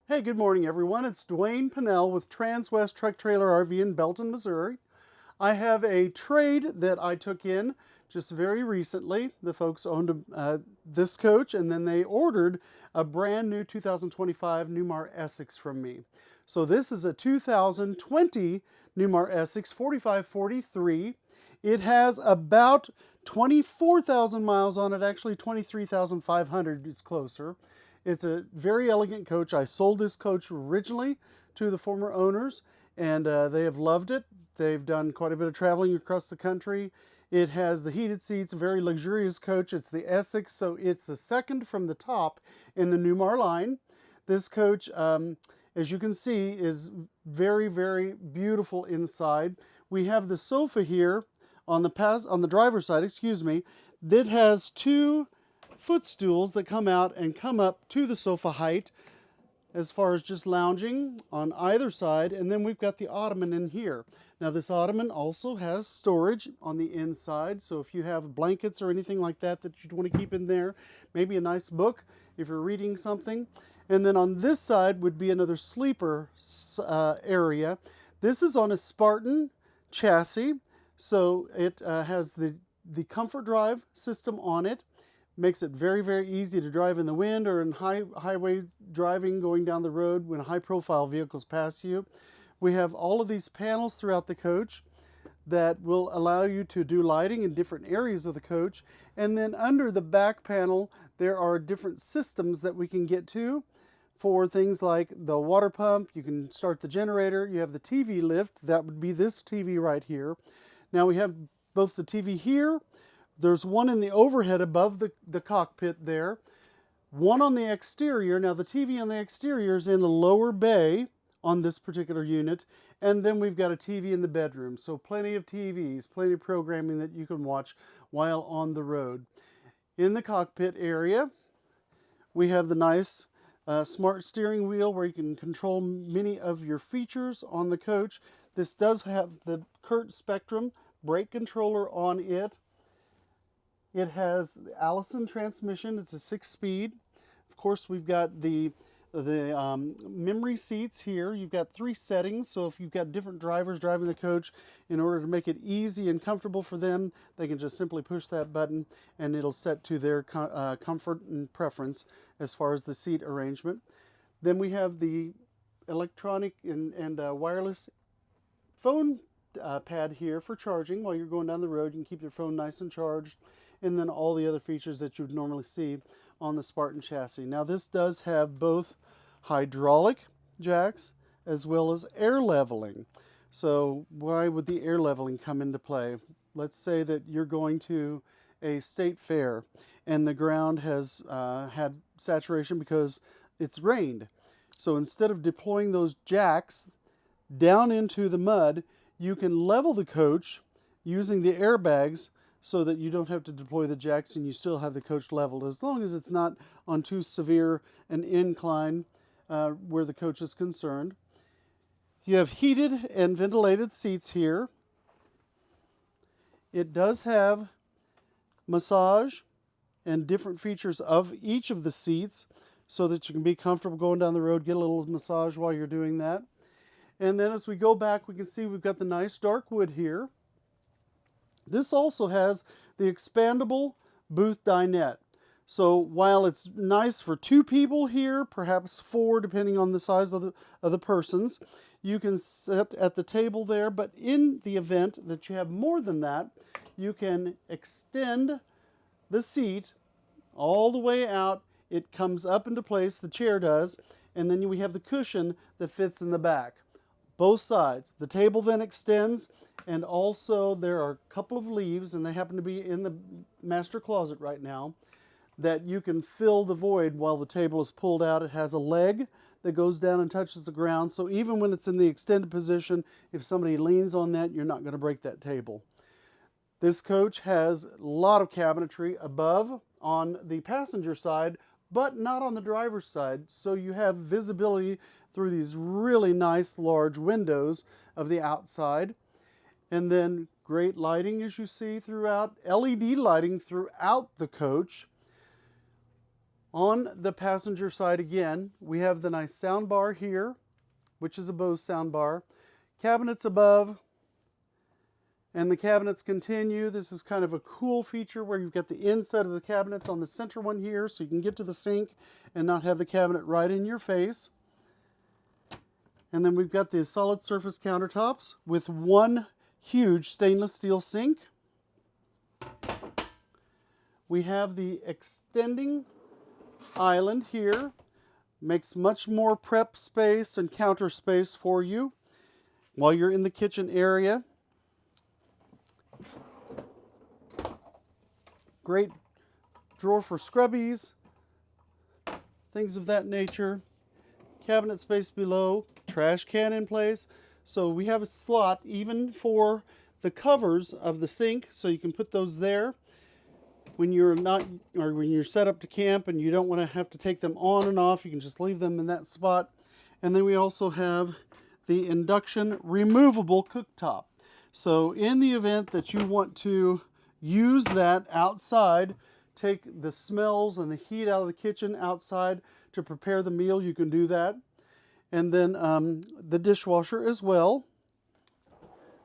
Hey, good morning, everyone. It's Dwayne Pinnell with Transwest Truck Trailer RV in Belton, Missouri. I have a trade that I took in just very recently. The folks owned this coach, and then they ordered a brand new 2025 Newmar Essex from me. So this is a 2020 Newmar Essex 4543. It has about 24,000 miles on it, actually 23,500 is closer. It's a very elegant coach. I sold this coach originally to the former owners, and they have loved it. They've done quite a bit of traveling across the country. It has the heated seats, a very luxurious coach. It's the Essex, so it's the second from the top in the Newmar line. This coach, as you can see, is very, very beautiful inside. We have the sofa here on the driver's side, that has two footstools that come out and come up to the sofa height as far as just lounging on either side, and then we've got the ottoman in here. Now this ottoman also has storage on the inside, so if you have blankets or anything like that that you'd want to keep in there, maybe a nice book if you're reading something. And then on this side would be another sleeper area. This is on a Spartan chassis, so it has the comfort drive system on it. Makes it very, very easy to drive in the wind or in highway driving, going down the road when high profile vehicles pass you. We have all of these panels throughout the coach that will allow you to do lighting in different areas of the coach. And then under the back panel, there are different systems that we can get to for things like the water pump. You can start the generator. You have the TV lift. That would be this TV right here. Now we have both the TV here. There's one in the overhead above the cockpit there. One on the exterior. Now the TV on the exterior is in the lower bay on this particular unit. And then we've got a TV in the bedroom. So plenty of TVs, plenty of programming that you can watch while on the road. In the cockpit area, we have the nice smart steering wheel where you can control many of your features on the coach. This does have the Kurt Spectrum brake controller on it. It has the Allison transmission. It's a 6-speed. Of course, we've got the memory seats here. You've got 3 settings, so if you've got different drivers driving the coach, in order to make it easy and comfortable for them, they can just simply push that button and it'll set to their comfort and preference as far as the seat arrangement. Then we have the electronic and wireless phone pad here for charging while you're going down the road. You can keep your phone nice and charged. And then all the other features that you would normally see on the Spartan chassis. Now this does have both hydraulic jacks as well as air leveling. So why would the air leveling come into play? Let's say that you're going to a state fair and the ground has had saturation because it's rained. So instead of deploying those jacks down into the mud, you can level the coach using the airbags so that you don't have to deploy the jacks and you still have the coach leveled, as long as it's not on too severe an incline where the coach is concerned. You have heated and ventilated seats here. It does have massage and different features of each of the seats so that you can be comfortable going down the road, get a little massage while you're doing that. And then as we go back, we can see we've got the nice dark wood here. This also has the expandable booth dinette. So while it's nice for 2 people here, perhaps 4 depending on the size of the persons, you can sit at the table there, but in the event that you have more than that, you can extend the seat all the way out. It comes up into place, the chair does, and then we have the cushion that fits in the back. Both sides. The table then extends, and also there are a couple of leaves, and they happen to be in the master closet right now, that you can fill the void while the table is pulled out. It has a leg that goes down and touches the ground, so even when it's in the extended position, if somebody leans on that, you're not going to break that table. This coach has a lot of cabinetry above on the passenger side, but not on the driver's side, so you have visibility through these really nice large windows of the outside. And then great lighting, as you see throughout, LED lighting throughout the coach. On the passenger side again, we have the nice sound bar here, which is a Bose sound bar. Cabinets above, and the cabinets continue. This is kind of a cool feature where you've got the inside of the cabinets on the center one here, so you can get to the sink and not have the cabinet right in your face. And then we've got the solid surface countertops with one huge stainless steel sink. We have the extending island here. Makes much more prep space and counter space for you while you're in the kitchen area. Great drawer for scrubbies, things of that nature. Cabinet space below, trash can in place. So we have a slot even for the covers of the sink, so you can put those there when you're not, or when you're set up to camp and you don't want to have to take them on and off. You can just leave them in that spot. And then we also have the induction removable cooktop. So in the event that you want to use that outside, take the smells and the heat out of the kitchen outside to prepare the meal, you can do that. And then the dishwasher as well.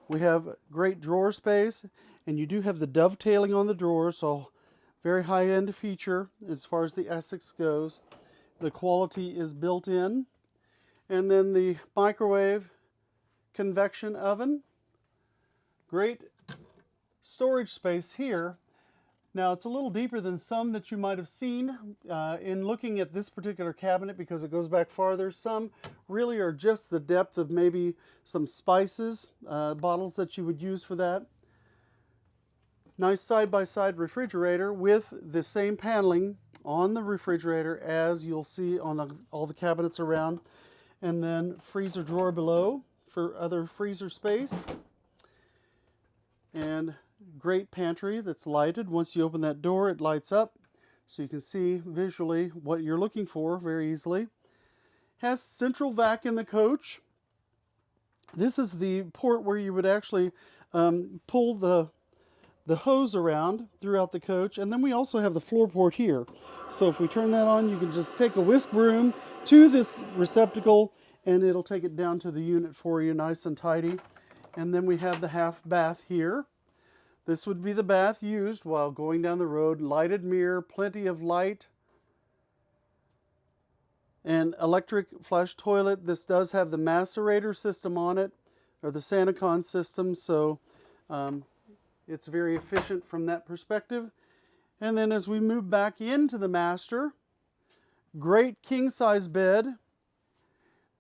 We have great drawer space, and you do have the dovetailing on the drawers, so very high-end feature as far as the Essex goes. The quality is built in. And then the microwave convection oven. Great storage space here. Now it's a little deeper than some that you might have seen in looking at this particular cabinet because it goes back farther. Some really are just the depth of maybe some spices, bottles that you would use for that. Nice side-by-side refrigerator with the same paneling on the refrigerator as you'll see on all the cabinets around. And then freezer drawer below for other freezer space. And great pantry that's lighted. Once you open that door, it lights up so you can see visually what you're looking for very easily. Has central vac in the coach. This is the port where you would actually pull the hose around throughout the coach. And then we also have the floor port here. So if we turn that on, you can just take a whisk broom to this receptacle and it'll take it down to the unit for you nice and tidy. And then we have the half bath here. This would be the bath used while going down the road. Lighted mirror, plenty of light. And electric flush toilet. This does have the macerator system on it, or the Sanacon system, so it's very efficient from that perspective. And then as we move back into the master, great king-size bed.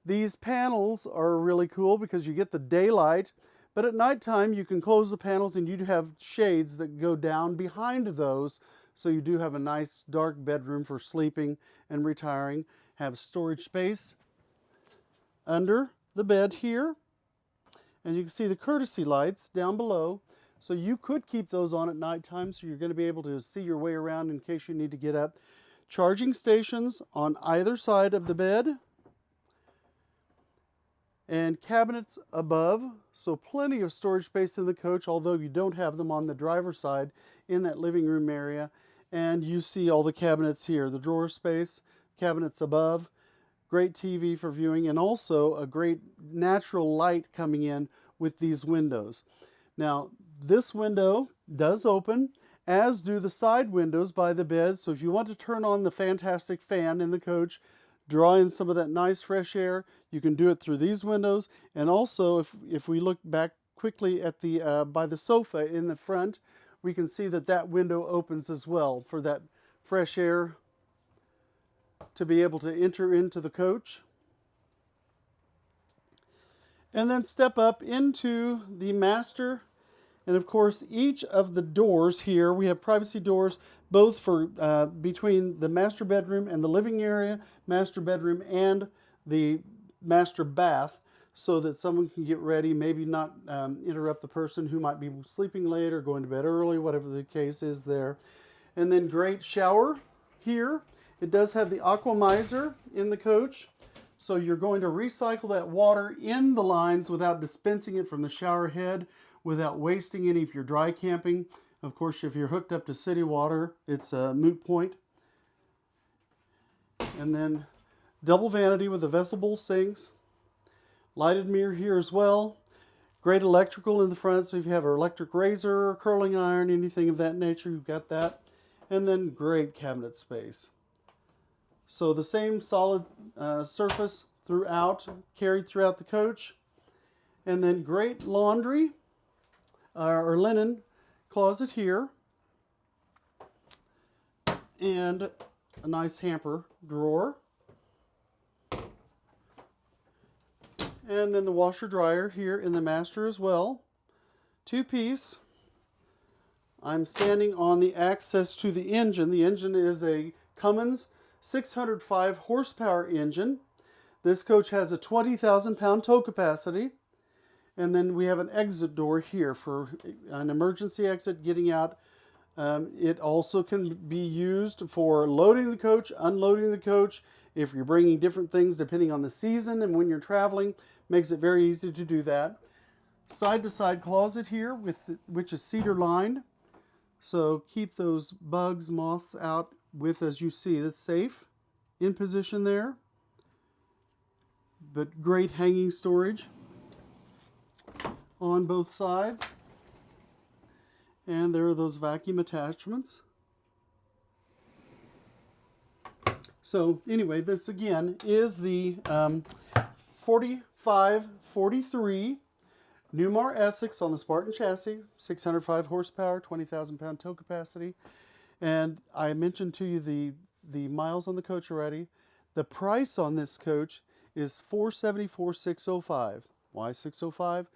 These panels are really cool because you get the daylight. But at nighttime, you can close the panels and you do have shades that go down behind those. So you do have a nice dark bedroom for sleeping and retiring. Have storage space under the bed here. And you can see the courtesy lights down below. So you could keep those on at nighttime so you're going to be able to see your way around in case you need to get up. Charging stations on either side of the bed. And cabinets above, so plenty of storage space in the coach, although you don't have them on the driver's side in that living room area. And you see all the cabinets here, the drawer space, cabinets above, great TV for viewing, and also a great natural light coming in with these windows. Now, this window does open, as do the side windows by the bed, so if you want to turn on the fantastic fan in the coach, draw in some of that nice fresh air, you can do it through these windows. And also, if we look back quickly at the by the sofa in the front, we can see that that window opens as well for that fresh air to be able to enter into the coach. And then step up into the master. And of course, each of the doors here, we have privacy doors, both for between the master bedroom and the living area, master bedroom and the master bath, so that someone can get ready, maybe not interrupt the person who might be sleeping late or going to bed early, whatever the case is there. And then great shower here. It does have the aquamizer in the coach, so you're going to recycle that water in the lines without dispensing it from the shower head, without wasting any if you're dry camping. Of course, if you're hooked up to city water, it's a moot point. And then double vanity with the vestibule sinks. Lighted mirror here as well. Great electrical in the front, so if you have an electric razor, curling iron, anything of that nature, you've got that. And then great cabinet space. So the same solid surface throughout, carried throughout the coach. And then great laundry or linen closet here. And a nice hamper drawer. And then the washer dryer here in the master as well. Two-piece. I'm standing on the access to the engine. The engine is a Cummins 605 horsepower engine. This coach has a 20,000 pound tow capacity. And then we have an exit door here for an emergency exit getting out. It also can be used for loading the coach, unloading the coach. If you're bringing different things depending on the season and when you're traveling, makes it very easy to do that. Side-to-side closet here, which is cedar lined. So keep those bugs, moths out with, as you see, this safe in position there. But great hanging storage on both sides. And there are those vacuum attachments. So anyway, this again is the 4543 Newmar Essex on the Spartan chassis, 605 horsepower, 20,000 pound tow capacity. And I mentioned to you the miles on the coach already. The price on this coach is $474,605. Why 605?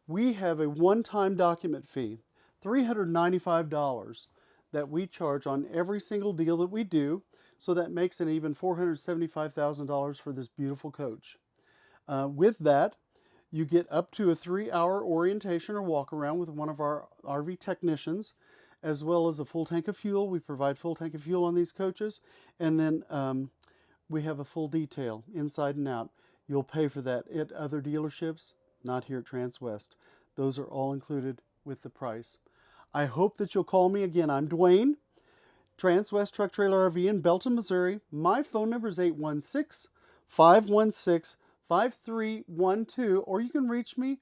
We have a one-time document fee, $395 that we charge on every single deal that we do. So that makes it even $475,000 for this beautiful coach. With that, you get up to a 3-hour orientation or walk around with one of our RV technicians, as well as a full tank of fuel. We provide full tank of fuel on these coaches. And then we have a full detail inside and out. You'll pay for that at other dealerships, not here at Transwest. Those are all included with the price. I hope that you'll call me again. I'm Dwayne, Transwest Truck Trailer RV in Belton, Missouri. My phone number is 816-516-5312, or you can reach me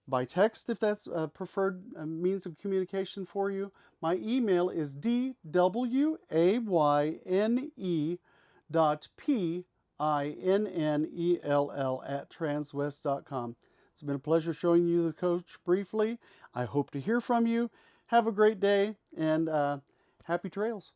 by text if that's a preferred means of communication for you. My email is dwayne.pinnell@transwest.com. It's been a pleasure showing you the coach briefly. I hope to hear from you. Have a great day and happy trails.